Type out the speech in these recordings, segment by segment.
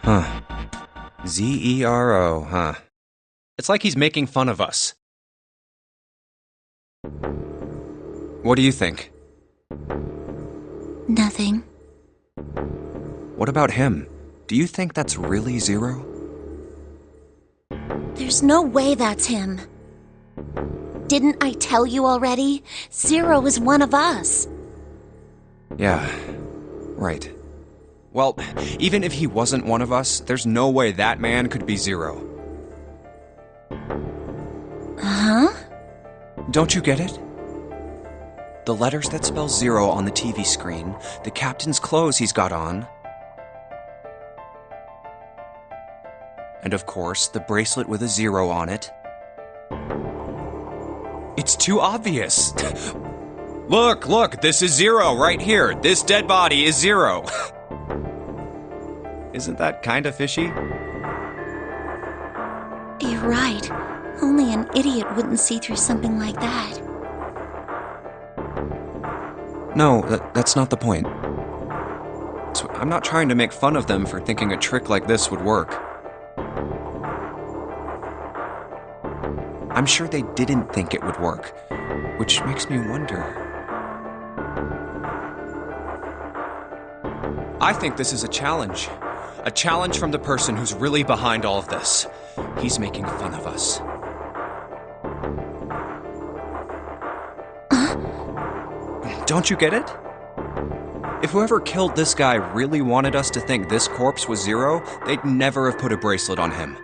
Huh. Zero, huh? It's like he's making fun of us. What do you think? Nothing. What about him? Do you think that's really Zero? There's no way that's him. Didn't I tell you already? Zero is one of us. Yeah, right. Well, even if he wasn't one of us, there's no way that man could be Zero. Huh? Don't you get it? The letters that spell Zero on the TV screen, the captain's clothes he's got on, and of course, the bracelet with a 0 on it. It's too obvious. Look, this is Zero right here. This dead body is Zero. Isn't that kind of fishy? You're right. Only an idiot wouldn't see through something like that. No, that's not the point. So I'm not trying to make fun of them for thinking a trick like this would work. I'm sure they didn't think it would work, which makes me wonder. I think this is a challenge. A challenge from the person who's really behind all of this. He's making fun of us. Don't you get it? If whoever killed this guy really wanted us to think this corpse was Zero, they'd never have put a bracelet on him.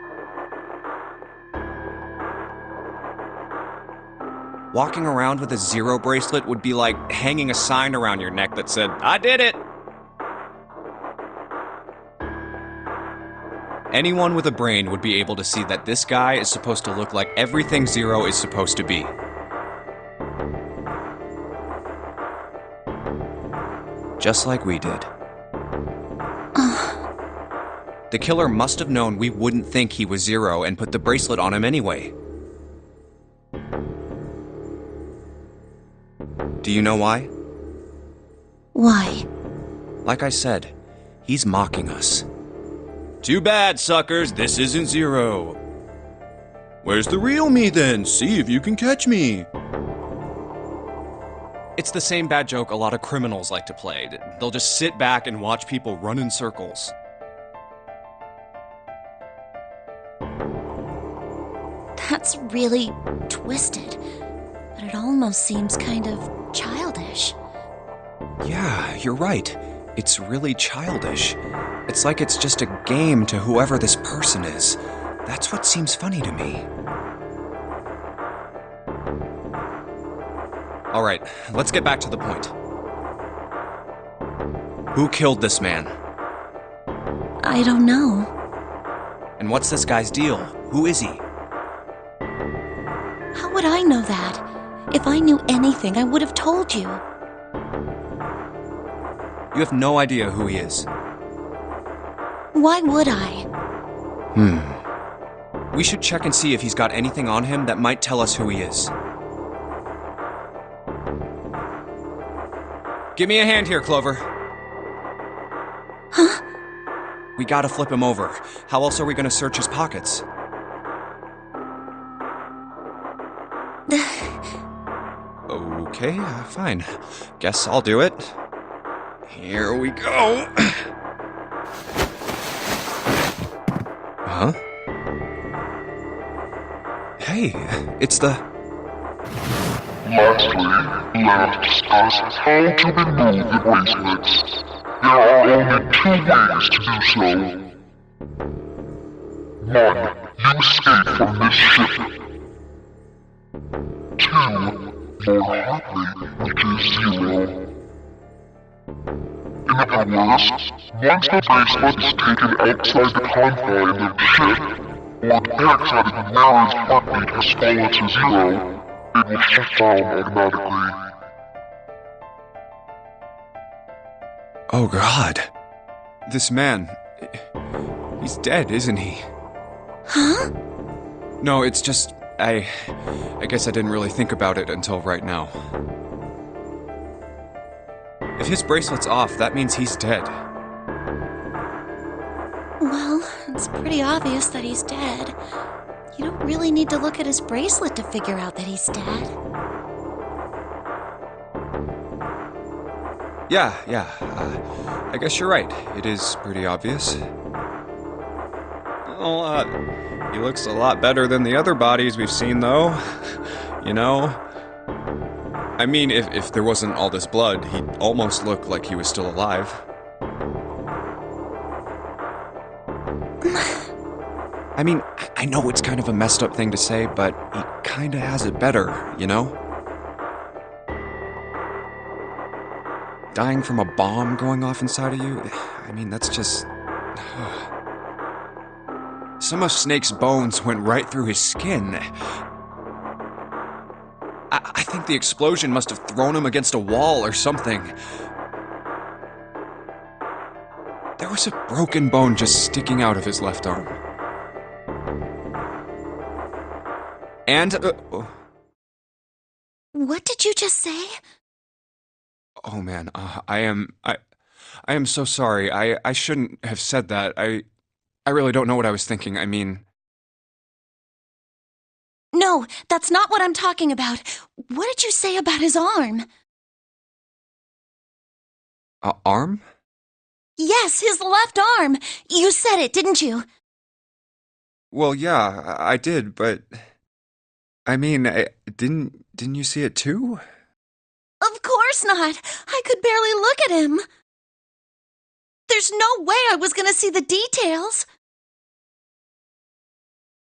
Walking around with a 0 bracelet would be like hanging a sign around your neck that said, "I did it!" Anyone with a brain would be able to see that this guy is supposed to look like everything Zero is supposed to be. Just like we did. The killer must have known we wouldn't think he was Zero and put the bracelet on him anyway. Do you know why? Why? Like I said, he's mocking us. Too bad, suckers, this isn't Zero. Where's the real me then? See if you can catch me. It's the same bad joke a lot of criminals like to play. They'll just sit back and watch people run in circles. That's really twisted, but it almost seems kind of childish. Yeah, you're right. It's really childish. It's like it's just a game to whoever this person is. That's what seems funny to me. All right, let's get back to the point. Who killed this man? I don't know. And what's this guy's deal? Who is he? How would I know that? If I knew anything, I would have told you. You have no idea who he is. Why would I? We should check and see if he's got anything on him that might tell us who he is. Give me a hand here, Clover. Huh? We gotta flip him over. How else are we gonna search his pockets? Okay, fine. Guess I'll do it. Here we go. Huh? Hey, it's the... Lastly, let us discuss how to remove the bracelets. There are only 2 ways to do so. 1. You escape from this ship. 2, your heart rate reaches 0. In other words, once the bracelet is taken outside the confines of the ship, or detects that the wearer's heartbeat has fallen to 0, it will shut down automatically. Oh God. This man. He's dead, isn't he? Huh? No, it's just. I guess I didn't really think about it until right now. If his bracelet's off, that means he's dead. Well, it's pretty obvious that he's dead. You don't really need to look at his bracelet to figure out that he's dead. Yeah. I guess you're right. It is pretty obvious. Well, he looks a lot better than the other bodies we've seen, though. You know? I mean, if there wasn't all this blood, he'd almost look like he was still alive. I mean, I know it's kind of a messed up thing to say, but he kinda has it better, you know? Dying from a bomb going off inside of you? I mean, that's just... Some of Snake's bones went right through his skin. I think the explosion must have thrown him against a wall or something. There was a broken bone just sticking out of his left arm. And... What did you just say? Oh man, I am so sorry. I shouldn't have said that. I really don't know what I was thinking. I mean... No, that's not what I'm talking about. What did you say about his arm? Arm? Yes, his left arm. You said it, didn't you? Well, yeah, I did, but... I mean, didn't you see it too? Of course not. I could barely look at him. There's no way I was gonna see the details.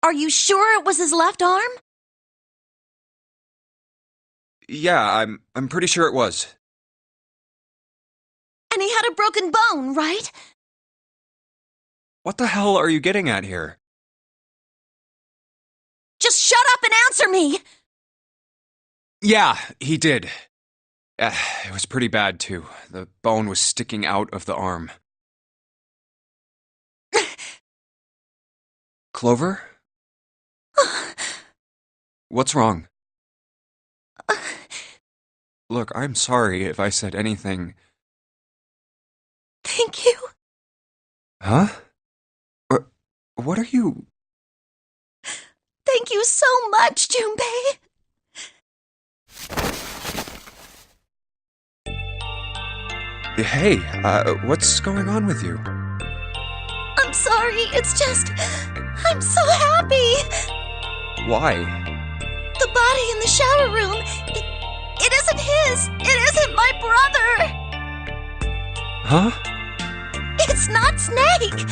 Are you sure it was his left arm? Yeah, I'm pretty sure it was. And he had a broken bone, right? What the hell are you getting at here? Just shut up and answer me! Yeah, he did. It was pretty bad, too. The bone was sticking out of the arm. Clover? What's wrong? Look, I'm sorry if I said anything. Thank you. Huh? What are you... Thank you so much, Junpei. Hey, what's going on with you? I'm sorry, it's just... I'm so happy! Why? The body in the shower room, it isn't his! It isn't my brother! Huh? It's not Snake!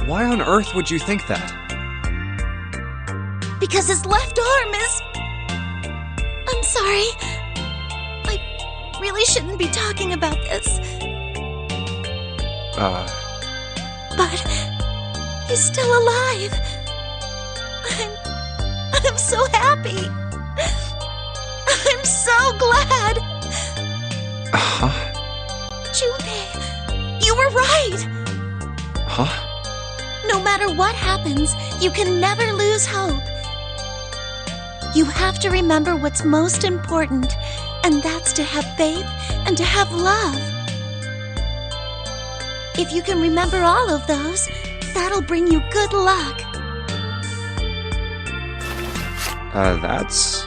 Why on earth would you think that? Because his left arm is... I'm sorry. I really shouldn't be talking about this. But he's still alive. I'm so happy. I'm so glad. Huh? Junpei, you were right. Huh? No matter what happens, you can never lose hope. You have to remember what's most important, and that's to have faith and to have love. If you can remember all of those, that'll bring you good luck. That's...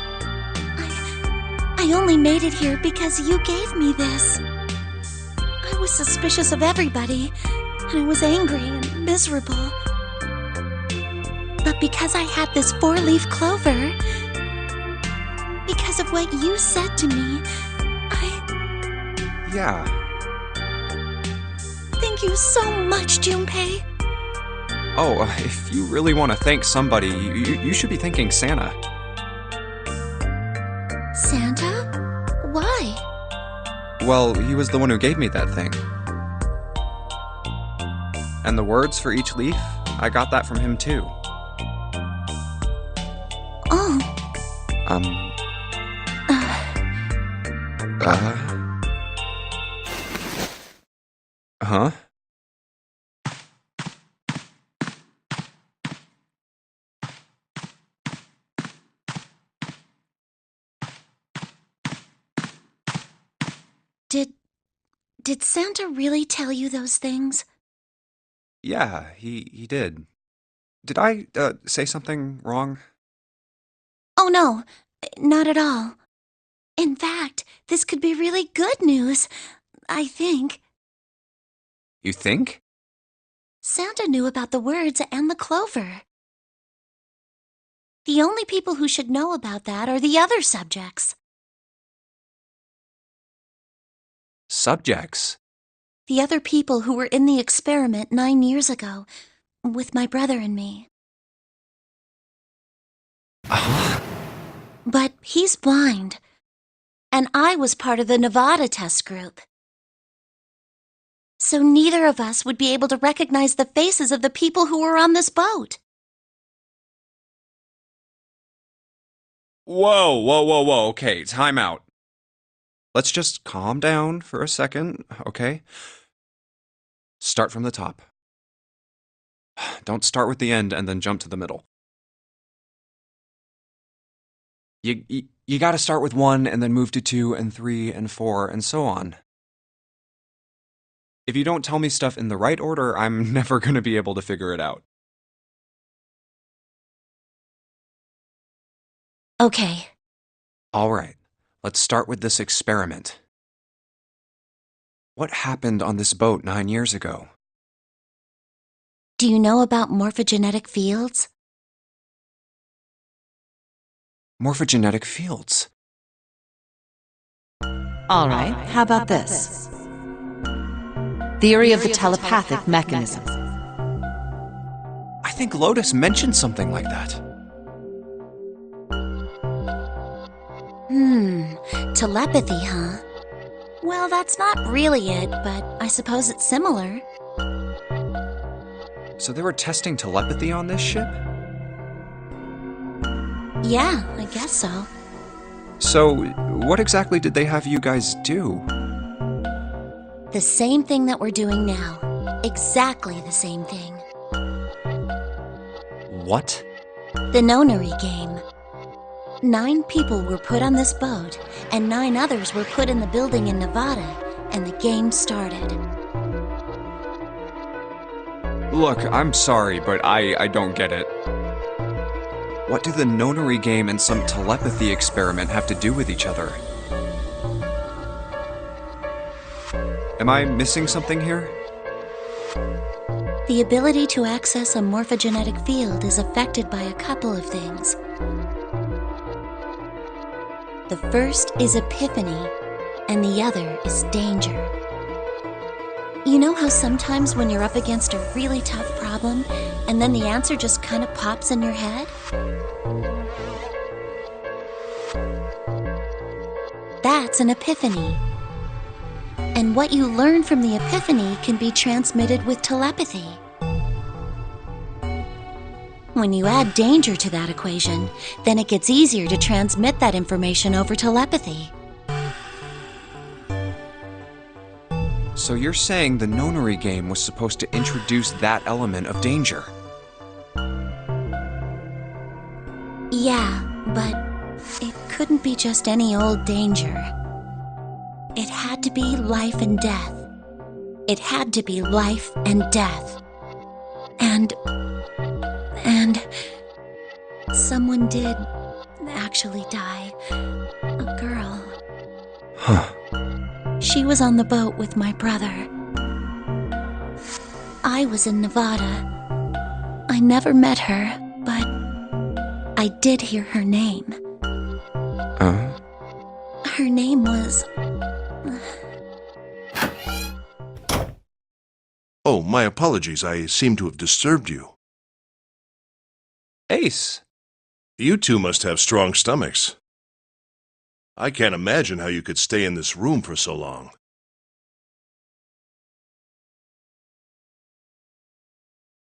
I only made it here because you gave me this. I was suspicious of everybody, and I was angry and miserable. But because I had this 4-leaf clover, because of what you said to me, Yeah. Thank you so much, Junpei. Oh, if you really want to thank somebody, you should be thanking Santa. Santa? Why? Well, he was the one who gave me that thing. And the words for each leaf, I got that from him too. Oh. Huh? Did Santa really tell you those things? Yeah, he did. Did I, say something wrong? Oh no, not at all. In fact, this could be really good news, I think. You think? Santa knew about the words and the clover. The only people who should know about that are the other subjects. Subjects? The other people who were in the experiment 9 years ago, with my brother and me. But he's blind, and I was part of the Nevada test group. So neither of us would be able to recognize the faces of the people who were on this boat. Whoa. Okay, time out. Let's just calm down for a second, okay? Start from the top. Don't start with the end and then jump to the middle. You gotta start with 1 and then move to 2 and 3 and 4 and so on. If you don't tell me stuff in the right order, I'm never gonna be able to figure it out. Okay. All right, let's start with this experiment. What happened on this boat 9 years ago? Do you know about morphogenetic fields? Morphogenetic fields. All right, how about this? Theory of the telepathic mechanism. I think Lotus mentioned something like that. Telepathy, huh? Well, that's not really it, but I suppose it's similar. So they were testing telepathy on this ship? Yeah, I guess so. So, what exactly did they have you guys do? The same thing that we're doing now. Exactly the same thing. What? The nonary game. 9 people were put on this boat, and 9 others were put in the building in Nevada, and the game started. Look, I'm sorry, but I don't get it. What do the nonary game and some telepathy experiment have to do with each other? Am I missing something here? The ability to access a morphogenetic field is affected by a couple of things. The first is epiphany, and the other is danger. You know how sometimes when you're up against a really tough problem, and then the answer just kind of pops in your head? That's an epiphany. And what you learn from the epiphany can be transmitted with telepathy. When you add danger to that equation, then it gets easier to transmit that information over telepathy. So you're saying the nonary game was supposed to introduce that element of danger? Yeah, but it couldn't be just any old danger. It had to be life and death. It had to be life and death. And someone did actually die. A girl. Huh. She was on the boat with my brother. I was in Nevada. I never met her, but I did hear her name. Her name was... Oh, my apologies. I seem to have disturbed you. Ace! You two must have strong stomachs. I can't imagine how you could stay in this room for so long.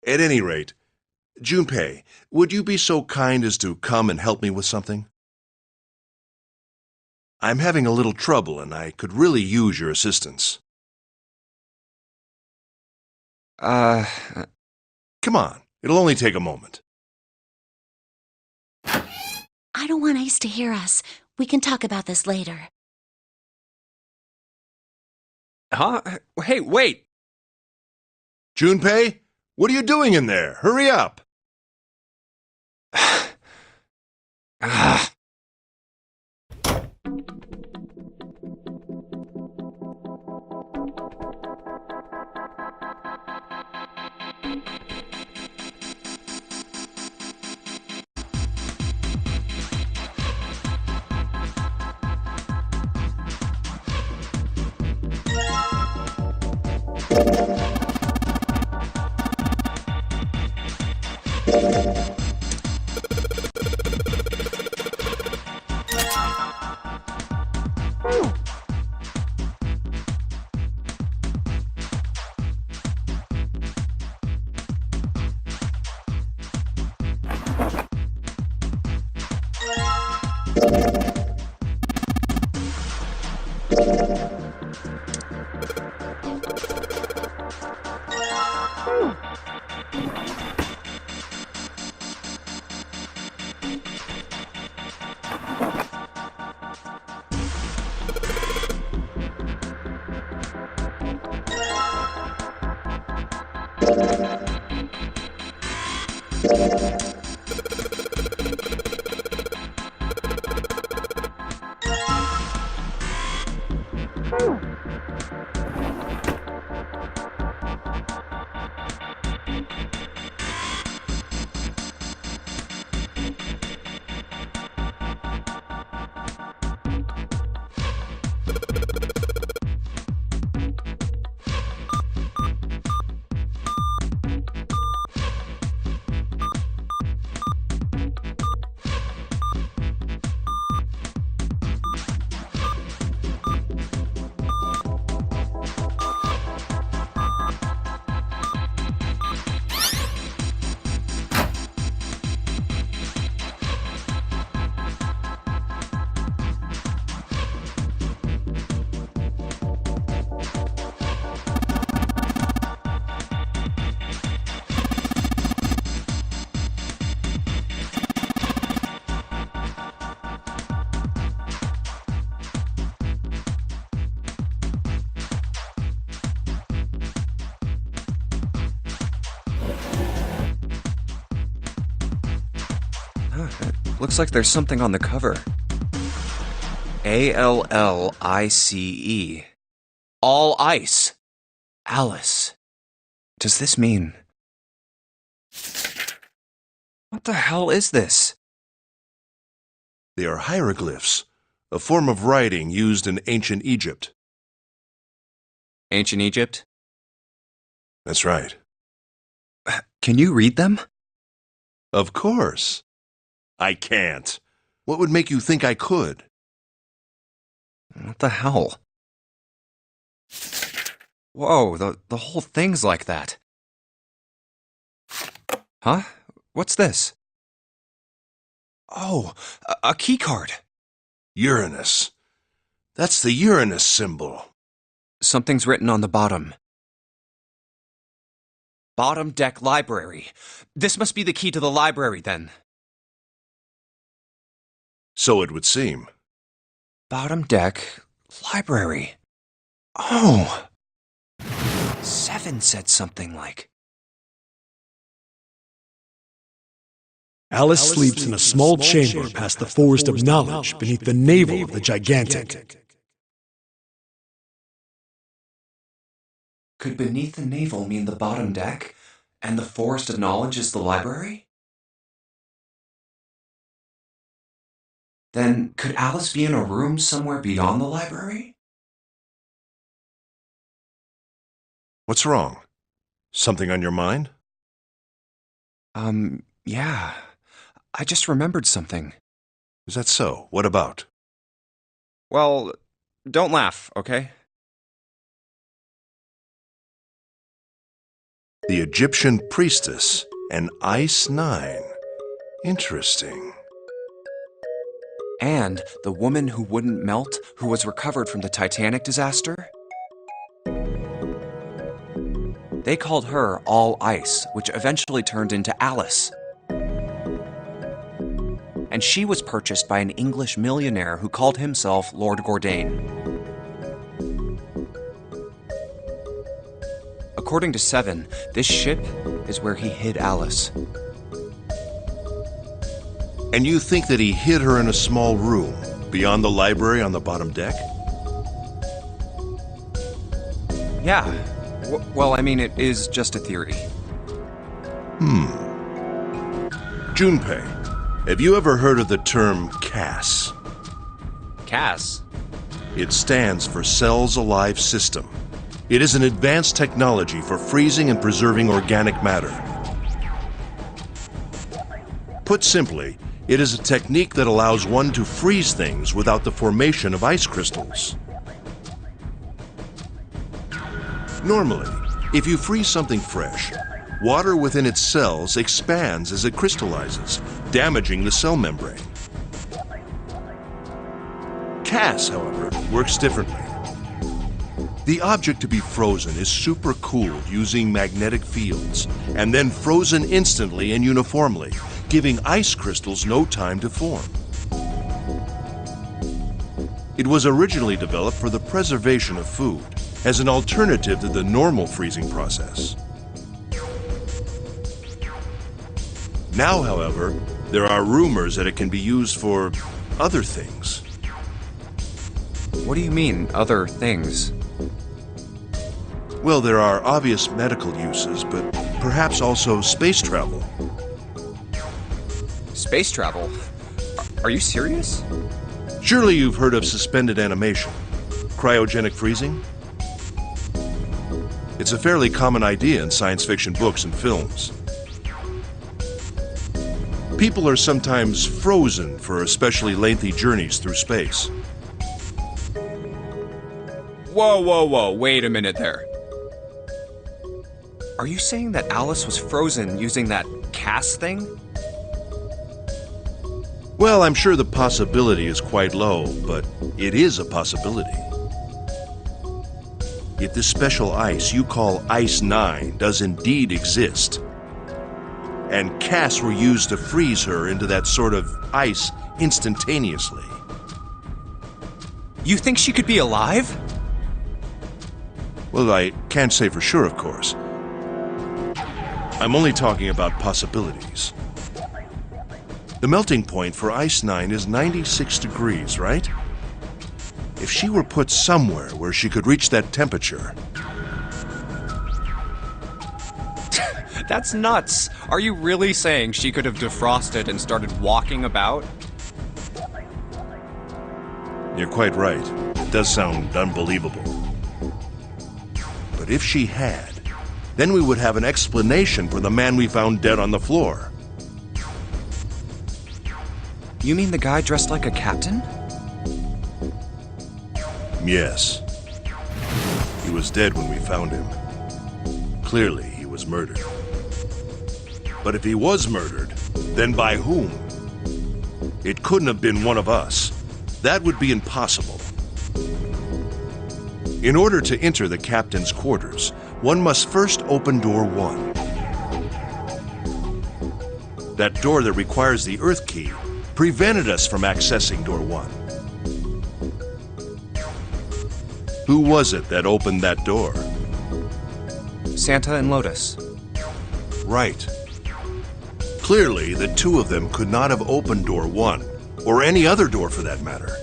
At any rate, Junpei, would you be so kind as to come and help me with something? I'm having a little trouble and I could really use your assistance. Uh, Come on, it'll only take a moment. I don't want Ace to hear us. We can talk about this later. huh? Hey, wait! Junpei, what are you doing in there? Hurry up! Ah. It looks like there's something on the cover. ALLICE. All ice. Alice. Does this mean... What the hell is this? They are hieroglyphs, a form of writing used in ancient Egypt. Ancient Egypt? That's right. Can you read them? Of course. I can't. What would make you think I could? What the hell? Whoa, the whole thing's like that. Huh? What's this? Oh, a key card. Uranus. That's the Uranus symbol. Something's written on the bottom. Bottom deck library. This must be the key to the library, then. So it would seem. Bottom deck library. Oh. 7 said something like... Alice sleeps in a small chamber past the forest of knowledge beneath the navel of the gigantic. Could beneath the navel mean the bottom deck, and the forest of knowledge is the library? Then could Alice be in a room somewhere beyond the library? What's wrong? Something on your mind? Yeah. I just remembered something. Is that so? What about? Well, don't laugh, okay? The Egyptian priestess and Ice 9. Interesting. And the woman who wouldn't melt, who was recovered from the Titanic disaster? They called her All Ice, which eventually turned into Alice. And she was purchased by an English millionaire who called himself Lord Gordain. According to Seven, this ship is where he hid Alice. And you think that he hid her in a small room beyond the library on the bottom deck? Yeah. Well, I mean, it is just a theory. Junpei, have you ever heard of the term CAS? Cass? It stands for Cells Alive System. It is an advanced technology for freezing and preserving organic matter. Put simply, it is a technique that allows one to freeze things without the formation of ice crystals. Normally, if you freeze something fresh, water within its cells expands as it crystallizes, damaging the cell membrane. CAS, however, works differently. The object to be frozen is supercooled using magnetic fields, and then frozen instantly and uniformly, giving ice crystals no time to form. It was originally developed for the preservation of food, as an alternative to the normal freezing process. Now, however, there are rumors that it can be used for other things. What do you mean, other things? Well, there are obvious medical uses, but perhaps also space travel. Space travel? Are you serious? Surely you've heard of suspended animation, cryogenic freezing? It's a fairly common idea in science fiction books and films. People are sometimes frozen for especially lengthy journeys through space. Whoa, wait a minute there. Are you saying that Alice was frozen using that CAS thing? Well, I'm sure the possibility is quite low, but it is a possibility. If this special ice you call Ice 9 does indeed exist, and CAS were used to freeze her into that sort of ice instantaneously. You think she could be alive? Well, I can't say for sure, of course. I'm only talking about possibilities. The melting point for Ice 9 is 96 degrees, right? If she were put somewhere where she could reach that temperature... That's nuts. Are you really saying she could have defrosted and started walking about? You're quite right. It does sound unbelievable. But if she had, then we would have an explanation for the man we found dead on the floor. You mean the guy dressed like a captain? Yes. He was dead when we found him. Clearly, he was murdered. But if he was murdered, then by whom? It couldn't have been one of us. That would be impossible. In order to enter the captain's quarters, one must first open door 1. That door that requires the Earth key prevented us from accessing door 1. Who was it that opened that door? Santa and Lotus. Right. Clearly, the two of them could not have opened door 1, or any other door for that matter.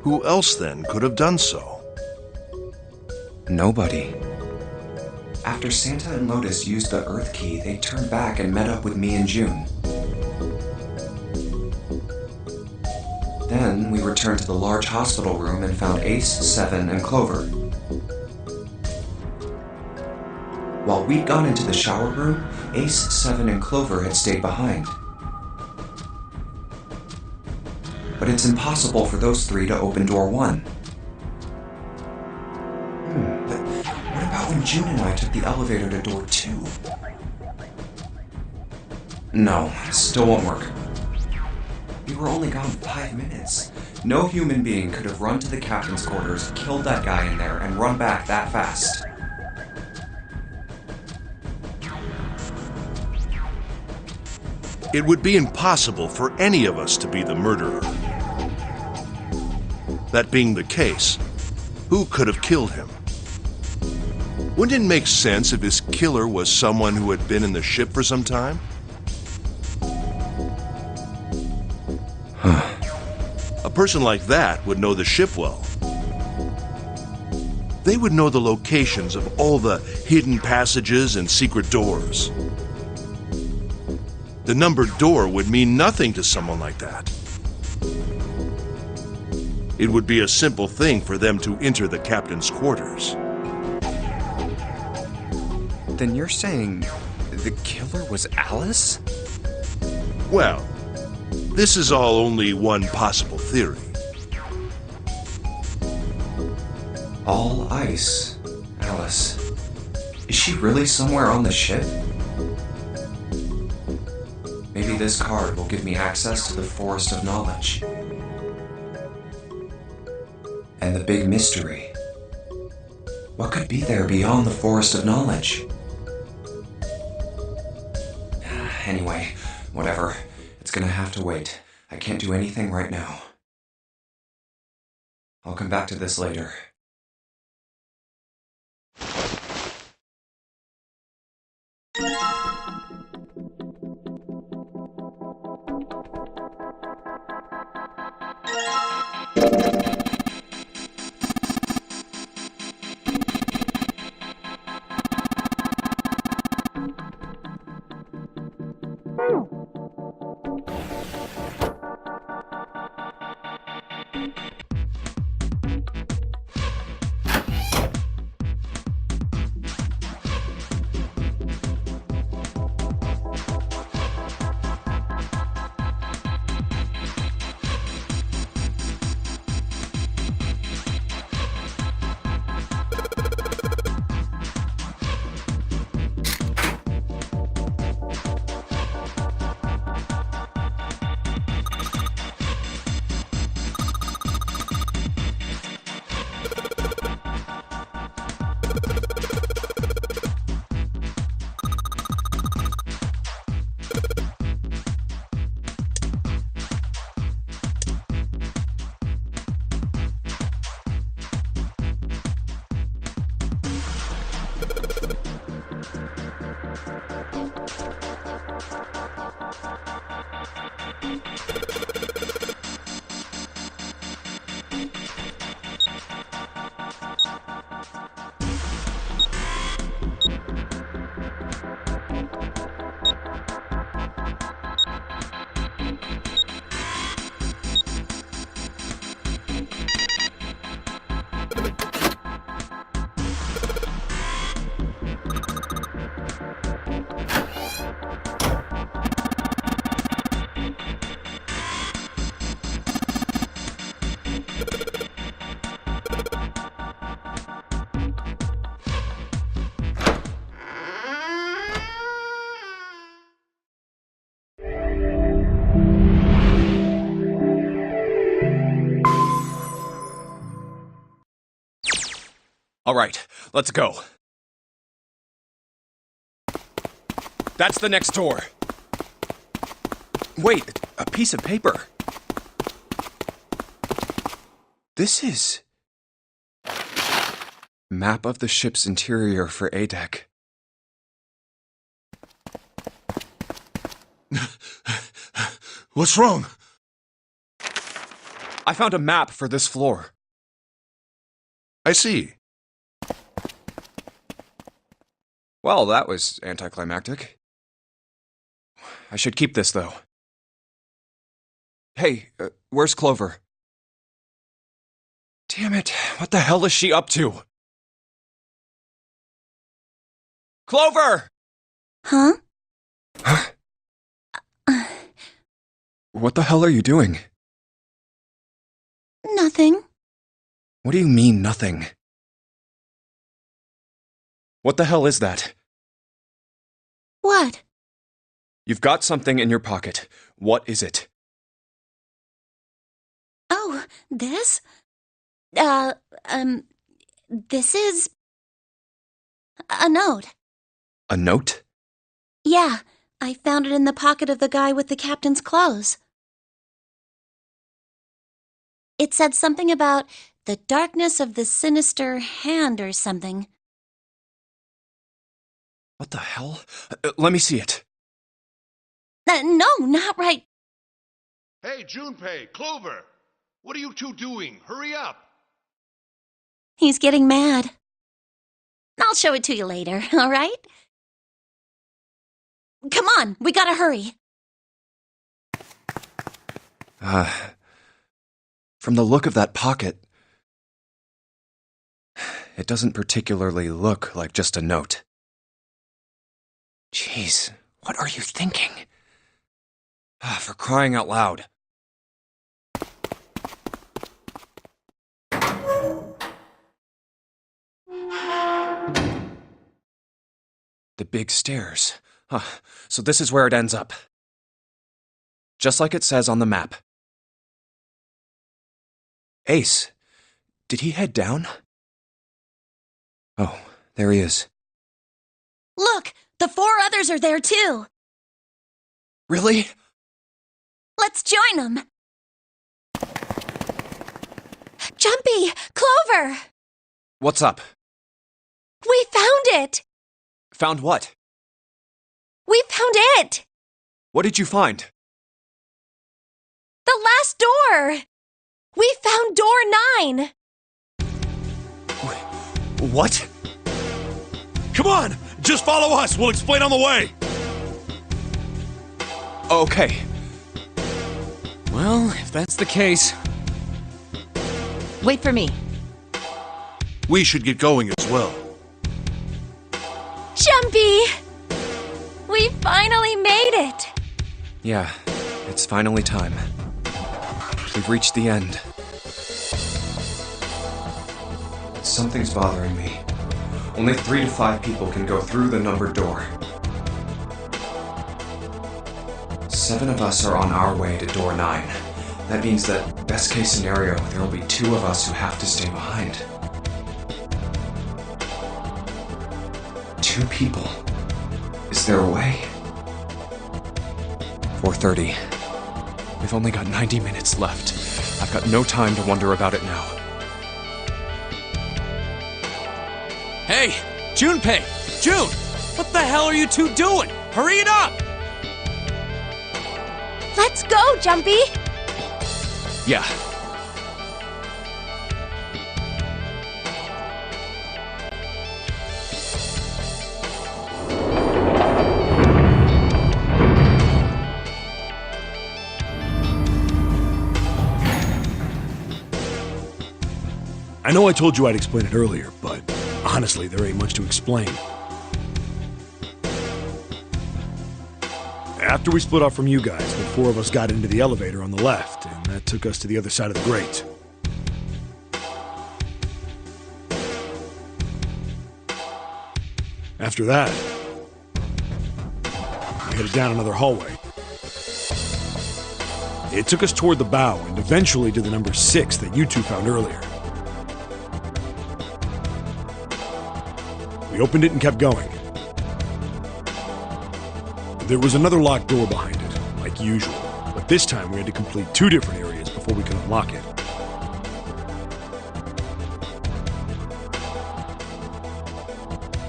Who else then could have done so? Nobody. After Santa and Lotus used the Earth key, they turned back and met up with me and June. Then we returned to the large hospital room and found Ace, Seven, and Clover. While we'd gone into the shower room, Ace, Seven, and Clover had stayed behind. but it's impossible for those three to open door 1. But what about when June and I took the elevator to door 2? No, still won't work. We were only gone 5 minutes. No human being could have run to the captain's quarters, killed that guy in there, and run back that fast. It would be impossible for any of us to be the murderer. That being the case, who could have killed him? Wouldn't it make sense if his killer was someone who had been in the ship for some time? A person like that would know the ship well. They would know the locations of all the hidden passages and secret doors. The numbered door would mean nothing to someone like that. It would be a simple thing for them to enter the captain's quarters. Then you're saying the killer was Alice? Well, this is all only one possible theory. All ice. Alice. Is she really somewhere on the ship? Maybe this card will give me access to the Forest of Knowledge. And the big mystery. What could be there beyond the Forest of Knowledge? Anyway, whatever. It's gonna have to wait. I can't do anything right now. I'll come back to this later. All right, let's go. That's the next door. Wait, a piece of paper. This is... Map of the ship's interior for A-Deck. What's wrong? I found a map for this floor. I see. Well, that was anticlimactic. I should keep this, though. Hey, where's Clover? Damn it, what the hell is she up to? Clover! Huh? What the hell are you doing? Nothing. What do you mean, nothing? What the hell is that? What? You've got something in your pocket. What is it? Oh, this? This is a note. A note? Yeah, I found it in the pocket of the guy with the captain's clothes. It said something about the darkness of the sinister hand or something. What the hell? Let me see it. No, not right. Hey, Junpei, Clover! What are you two doing? Hurry up! He's getting mad. I'll show it to you later, all right? Come on, we gotta hurry. From the look of that pocket, it doesn't particularly look like just a note. Jeez, what are you thinking? For crying out loud. The big stairs. So this is where it ends up. Just like it says on the map. Ace, did he head down? Oh, there he is. Look, the 4 others are there too. Really? Let's join them. Jumpy, Clover! What's up? We found it! Found what? We found it! What did you find? The last door! We found door 9! What? Come on! Just follow us! We'll explain on the way! Okay. Well, if that's the case... Wait for me. We should get going as well. Jumpy! We finally made it! Yeah, it's finally time. We've reached the end. Something's bothering me. Only 3 to 5 people can go through the numbered door. 7 of us are on our way to door 9. That means that, best case scenario, there will be 2 of us who have to stay behind. 2 people. Is there a way? 4:30. We've only got 90 minutes left. I've got no time to wonder about it now. Hey, Junpei! June! What the hell are you two doing? Hurry it up! Let's go, Jumpy! Yeah. I know I told you I'd explain it earlier, but honestly, there ain't much to explain. After we split off from you guys, the 4 of us got into the elevator on the left, and that took us to the other side of the grate. After that, we headed down another hallway. It took us toward the bow, and eventually to the number 6 that you two found earlier. We opened it and kept going. There was another locked door behind it, like usual, but this time we had to complete 2 different areas before we could unlock it.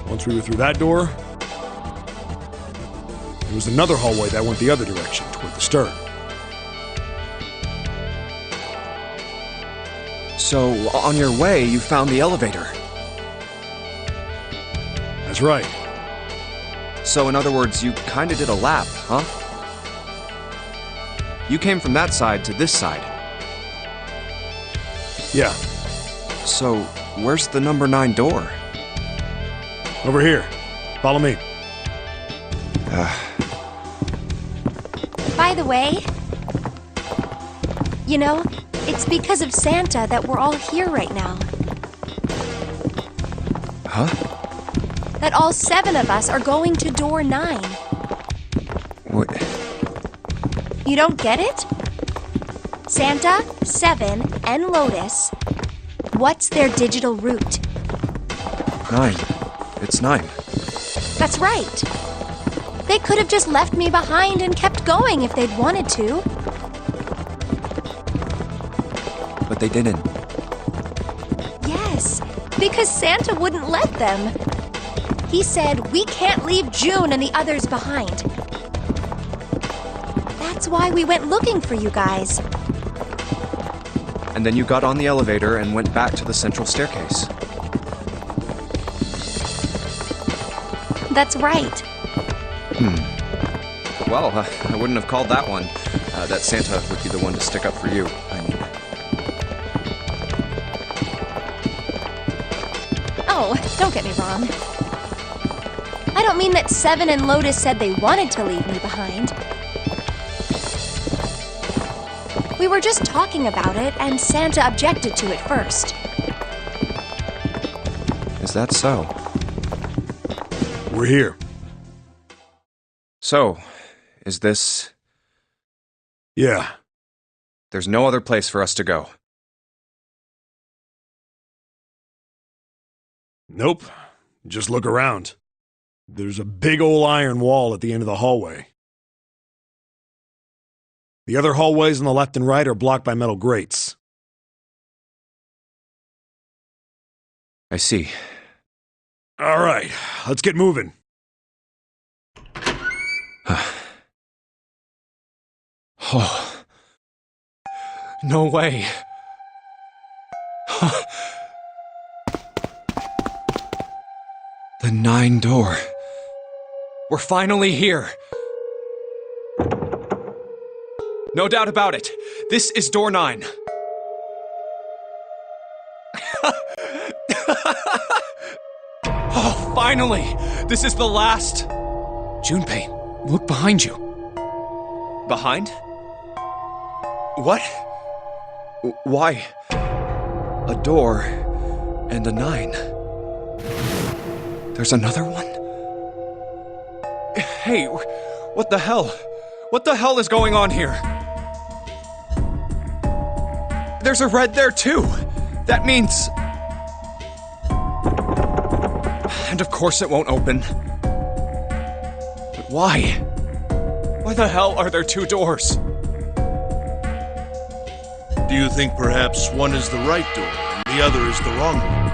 Once we were through that door, there was another hallway that went the other direction, toward the stern. So, on your way, you found the elevator. That's right. So, in other words, you kinda did a lap, huh? You came from that side to this side. Yeah, So, where's the number 9 door? over here. Follow me. By the way, you know, It's because of Santa that we're all here right now. Huh? That all 7 of us are going to door 9. What? You don't get it? Santa, 7, and Lotus. What's their digital route? 9. It's 9. That's right. They could have just left me behind and kept going if they'd wanted to. But they didn't. Yes, because Santa wouldn't let them. He said we can't leave June and the others behind. That's why we went looking for you guys. And then you got on the elevator and went back to the central staircase. That's right. Well, I wouldn't have called that one. That Santa would be the one to stick up for you, I mean. Oh, don't get me wrong. I don't mean that 7 and Lotus said they wanted to leave me behind. We were just talking about it, and Santa objected to it first. Is that so? We're here. So, is this... Yeah. There's no other place for us to go. Nope. Just look around. There's a big old iron wall at the end of the hallway. The other hallways on the left and right are blocked by metal grates. I see. All right, let's get moving. Oh. No way. The 9 door. We're finally here. No doubt about it. This is door 9. Oh, finally! This is the last. Junpei, look behind you. Behind? What? Why? A door and a 9. There's another one? Hey, what the hell? What the hell is going on here? There's a red there too. That means... And of course it won't open. But why? Why the hell are there 2 doors? Do you think perhaps one is the right door and the other is the wrong one?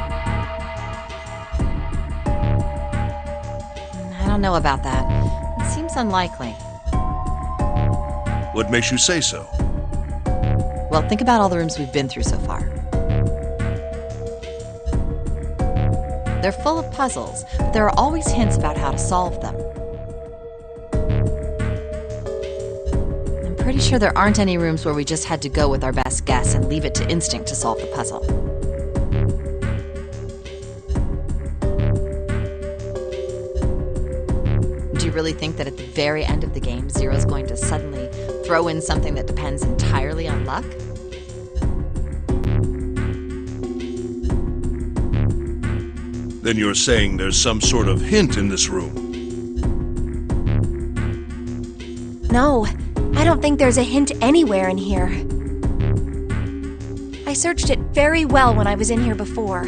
I don't know about that. It seems unlikely. What makes you say so? Well, think about all the rooms we've been through so far. They're full of puzzles, but there are always hints about how to solve them. I'm pretty sure there aren't any rooms where we just had to go with our best guess and leave it to instinct to solve the puzzle. Do you really think that at the very end of the game, Zero's going to suddenly throw in something that depends entirely on luck? Then you're saying there's some sort of hint in this room. No, I don't think there's a hint anywhere in here. I searched it very well when I was in here before.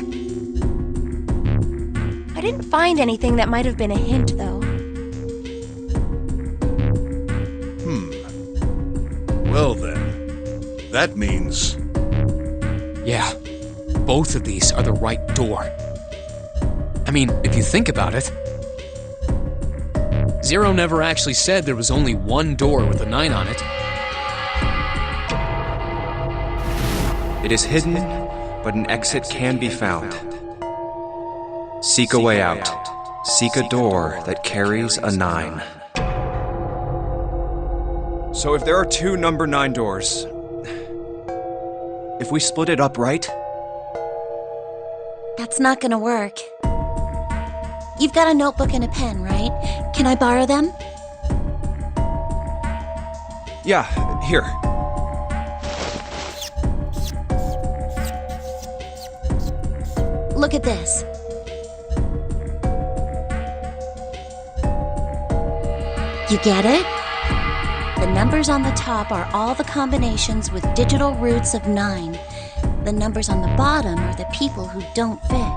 I didn't find anything that might have been a hint, though. Well then, that means... Yeah, both of these are the right door. I mean, if you think about it, Zero never actually said there was only one door with a 9 on it. It is hidden, but an exit can be found. Seek a way out. Seek a door that carries a 9. So if there are 2 number 9 doors, if we split it up, right? That's not gonna work. You've got a notebook and a pen, right? Can I borrow them? Yeah, here. look at this. You get it? The numbers on the top are all the combinations with digital roots of 9. The numbers on the bottom are the people who don't fit.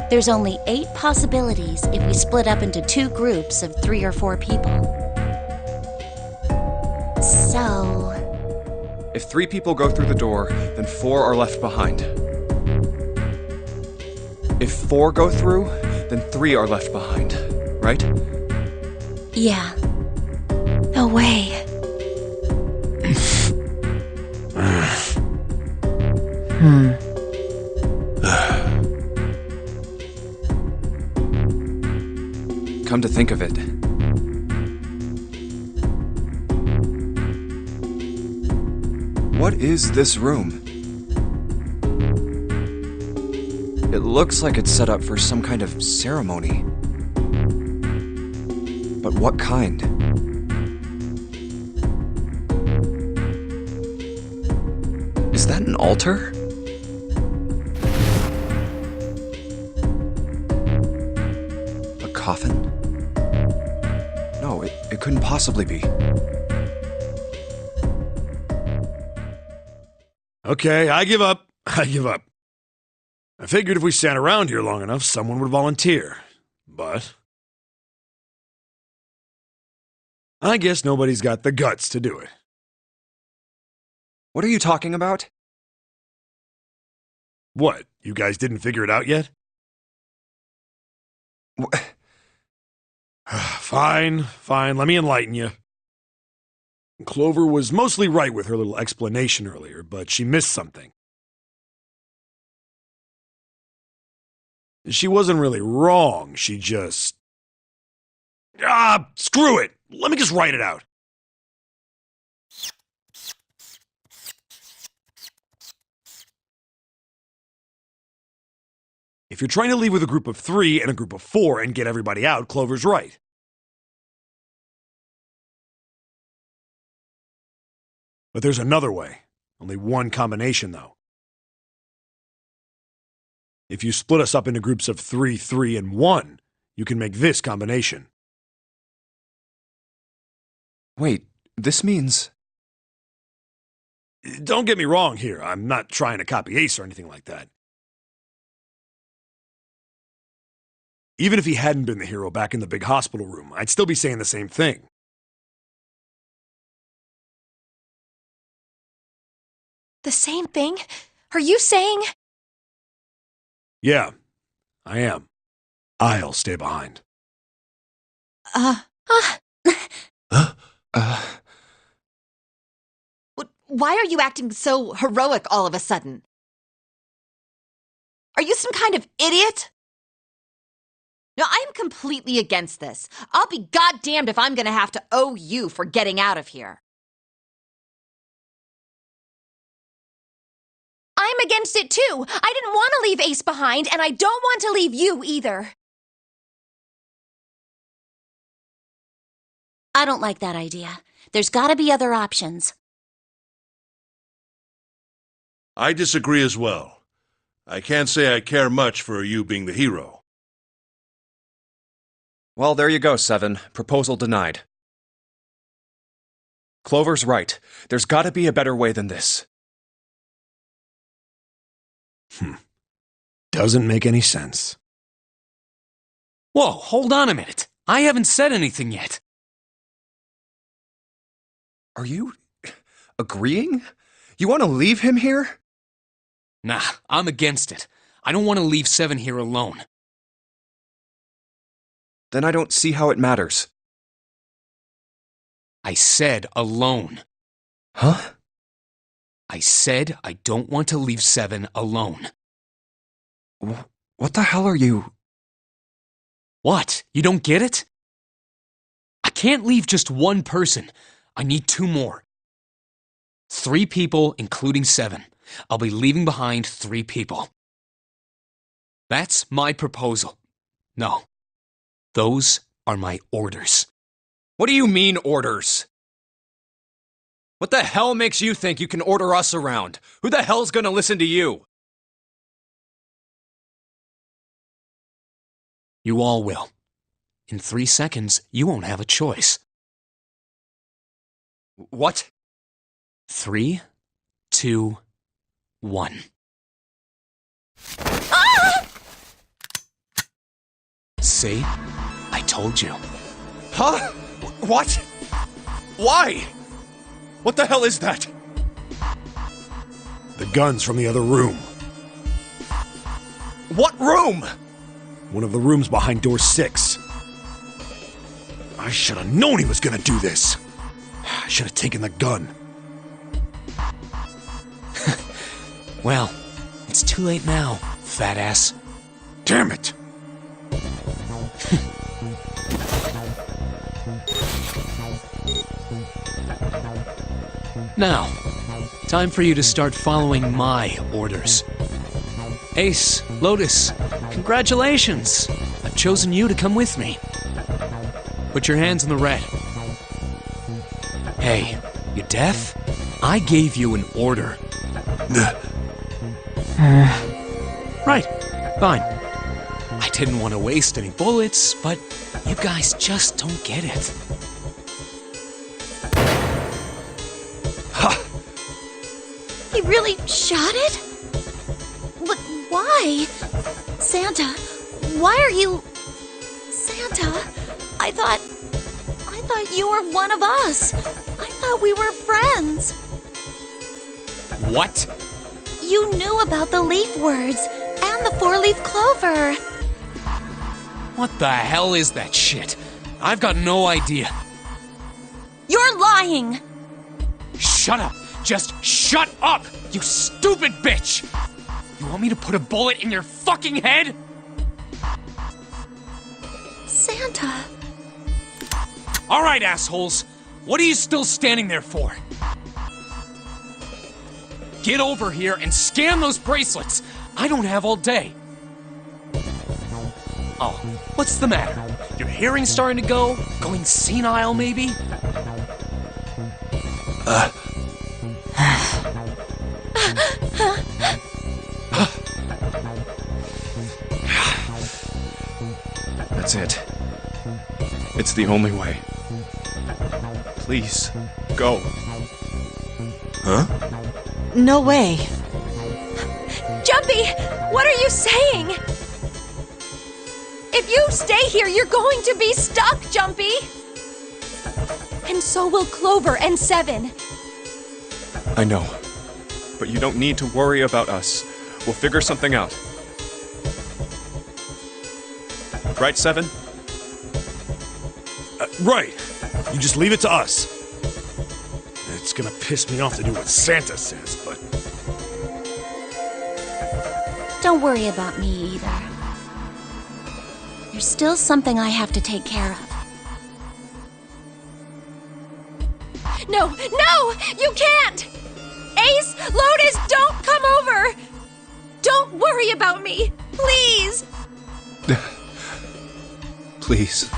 There's only 8 possibilities if we split up into 2 groups of 3 or 4 people. So... If 3 people go through the door, then 4 are left behind. If 4 go through, then 3 are left behind, right? yeah. No way. Come to think of it. What is this room? It looks like it's set up for some kind of ceremony. But what kind? Is that an altar? A coffin? No, it couldn't possibly be. Okay, I give up. I give up. I figured if we sat around here long enough, someone would volunteer. But I guess nobody's got the guts to do it. What are you talking about? What, you guys didn't figure it out yet? Fine, let me enlighten you. Clover was mostly right with her little explanation earlier, but she missed something. She wasn't really wrong, she just... screw it! Let me just write it out. If you're trying to leave with a group of 3 and a group of 4 and get everybody out, Clover's right. But there's another way. Only one combination, though. If you split us up into groups of 3, 3, and 1, you can make this combination. Wait, this means... Don't get me wrong here. I'm not trying to copy Ace or anything like that. Even if he hadn't been the hero back in the big hospital room, I'd still be saying the same thing. The same thing? Are you saying? Yeah, I am. I'll stay behind. Why are you acting so heroic all of a sudden? Are you some kind of idiot? No, I'm completely against this. I'll be goddamned if I'm gonna have to owe you for getting out of here. I'm against it too. I didn't want to leave Ace behind, and I don't want to leave you either. I don't like that idea. There's gotta be other options. I disagree as well. I can't say I care much for you being the hero. Well, there you go, Seven. Proposal denied. Clover's right. There's gotta be a better way than this. Doesn't make any sense. Whoa, hold on a minute. I haven't said anything yet. Are you... agreeing? You want to leave him here? Nah, I'm against it. I don't want to leave Seven here alone. Then I don't see how it matters. I said alone. Huh? I said I don't want to leave Seven alone. What the hell are you... What? You don't get it? I can't leave just one person. I need 2 more. 3 people, including Seven. I'll be leaving behind 3 people. That's my proposal. No. Those are my orders. What do you mean, orders? What the hell makes you think you can order us around? Who the hell's gonna listen to you? You all will. In 3 seconds, you won't have a choice. What? 3, 2, 1. See? I told you. Huh? What? Why? What the hell is that? The gun's from the other room. What room? One of the rooms behind door 6. I should have known he was gonna do this. I should have taken the gun. Well, it's too late now, fat ass. Damn it! Now, time for you to start following my orders. Ace, Lotus, congratulations! I've chosen you to come with me. Put your hands in the red. Hey, you deaf? I gave you an order. Right, fine. I didn't want to waste any bullets, but you guys just don't get it. He really shot it? But why? Santa, why are you... Santa, I thought you were one of us. I thought we were friends. What? You knew about the leaf words and the 4-leaf clover. What the hell is that shit? I've got no idea. You're lying. Shut up! Just shut up! You stupid bitch! You want me to put a bullet in your fucking head? Santa. Alright, assholes. What are you still standing there for? Get over here and scan those bracelets! I don't have all day. Oh, what's the matter? Your hearing's starting to go? Going senile, maybe? That's it. It's the only way. Please, go. Huh? No way. Jumpy, what are you saying? If you stay here, you're going to be stuck, Jumpy. And so will Clover and Seven. I know. But you don't need to worry about us. We'll figure something out. Right, Seven? Right. You just leave it to us. It's gonna piss me off to do what Santa says, but... Don't worry about me either. There's still something I have to take care of. No, no, you can't! Ace, Lotus, don't come over! Don't worry about me, please! Please.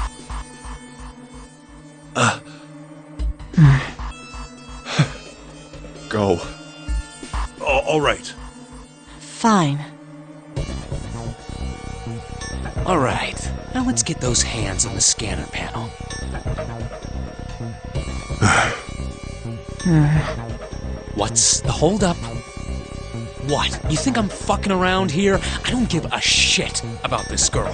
Go. all right. Fine. Alright, now let's get those hands on the scanner panel. What's the holdup? What? You think I'm fucking around here? I don't give a shit about this girl.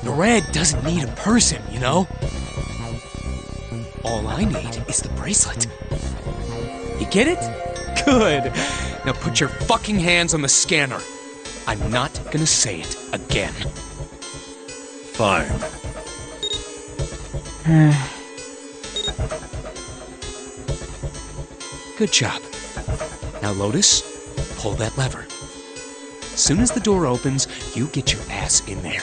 The red doesn't need a person, you know? All I need is the bracelet. You get it? Good. Now put your fucking hands on the scanner. I'm not gonna say it again. Fine. Good job. Now, Lotus, pull that lever. Soon as the door opens, you get your ass in there.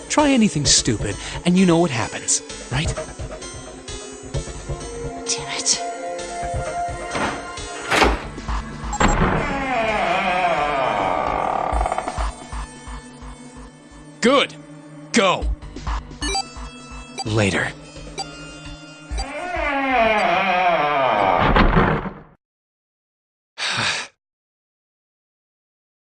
Try anything stupid, and you know what happens, right? Damn it. Good. Go. Later.